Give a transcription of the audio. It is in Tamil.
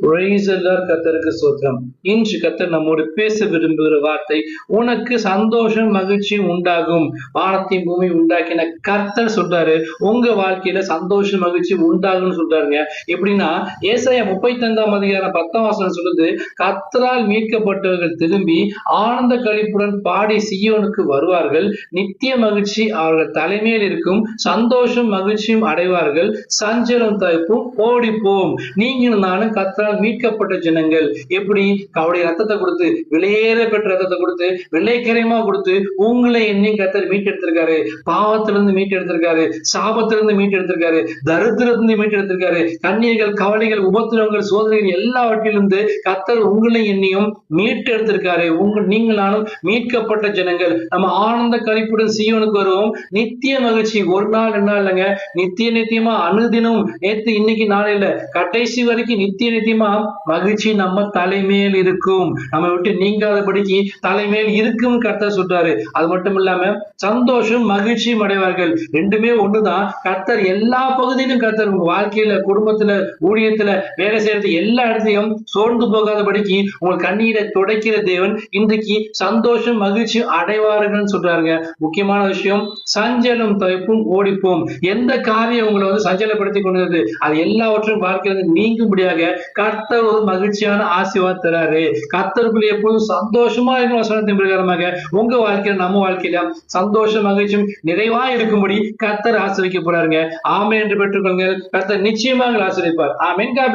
Praise the Lord, கர்த்தருக்கு ஸ்தோத்திரம். இன்று கர்த்தர் நம்மோடு பேச விரும்புகிற வார்த்தை, உனக்கு சந்தோஷம் மகிழ்ச்சி உண்டாகும். வானத்தையும் பூமி உண்டாக்கின கர்த்தர் சொல்றாரு, உங்க வாழ்க்கையில சந்தோஷம் மகிழ்ச்சி உண்டாகும்னு சொல்றாருங்க. எப்படின்னா ஏசாயா 35 சொல்லுது, கர்த்தரால் மீட்கப்பட்டவர்கள் திரும்பி ஆனந்த களிப்புடன் பாடி சீயோனுக்கு வருவார்கள். நித்திய மகிழ்ச்சி அவர்கள் தலைமையில் இருக்கும். சந்தோஷம் மகிழ்ச்சியும் அடைவார்கள். சஞ்சலம் தவிப்பும் ஓடிப்போம். நீங்களும் நானும் கர்த்தரால் மீட்கப்பட்ட ஜனங்கள். எப்படி? அவருடைய ரத்தத்தை கொடுத்து, விலையேற பெற்ற ரத்தத்தை கொடுத்து, விலைக்கரையமா கொடுத்து உங்களை என்னையும் கர்த்தர் மீட்டெடுத்திருக்காரு. பாவத்திலிருந்து மீட்டெடுத்திருக்காரு, சாபத்திலிருந்து மீட்டெடுத்திருக்காரு, தரித்திரத்திலிருந்து மீட்டெடுத்திருக்காரு. கண்ணீர்கள், கவலைகள், உபத்திரவங்கள், சோதனைகள் எல்லாவற்றிலிருந்து கர்த்தர் உங்களை என்னையும் மீட்டெடுத்திருக்காரு. நீங்கள் நானும் மீட்கப்பட்ட ஜனங்கள். நம்ம ஆனந்த களிப்புடன் சீயோனுக்கு வருவோம். நித்திய மகிழ்ச்சி. ஒரு நாள் 2 நாள் இல்லைங்க, நித்தியமா அனுதினம். நேத்து இன்னைக்கு நாளையில கடைசி வரைக்கும் நித்தியமா மகிழ்ச்சி நம்ம தலைமையில் இருக்கும். நம்ம விட்டு நீங்காதபடிக்கு தலைமையில் இருக்கும் கர்த்தர் சொல்றாரு. அது மட்டும் இல்லாம சந்தோஷம் மகிழ்ச்சியும் அடைவார்கள். ரெண்டுமே ஒண்ணுதான். கர்த்தர் எல்லா பகுதியிலும், கர்த்தர் உங்க வாழ்க்கையில, குடும்பத்துல, ஊழியத்துல, வேலை செய்யறது எல்லா இடத்தையும் சோர்ந்து போகாதபடிக்கு உங்கள் கண்ணீரை துடைக்கிற தேவன் இன்றைக்கு சந்தோஷம் மகிழ்ச்சி அடைவார்கள் சொல்றாருங்க. முக்கியமான விஷயம், சஞ்சலம் தவிப்பும் ஓடிப்போம். எந்த காரியம் உங்களை சஞ்சலப்படுத்தி கொண்டது, அது எல்லாவற்றும் வாழ்க்கையில நீங்கும்படியாக கர்த்தர் ஒரு மகிழ்ச்சியான ஆசீர்வாதம் தராரு. கர்த்தருக்குள்ள எப்போதும் சந்தோஷமா இருக்கும் வசனத்தின் பிரகாரமாக உங்க வாழ்க்கையில, நம்ம வாழ்க்கையில சந்தோஷம் மகிழ்ச்சியும் நிறைவா இருக்கும்படி கர்த்தர் ஆசீர்வதிக்க போறாருங்க. ஆமென் என்று பெற்றுக்கொள்ளுங்கள். கர்த்தர் நிச்சயமாக ஆசீர்வதிப்பார். ஆமென். God bless.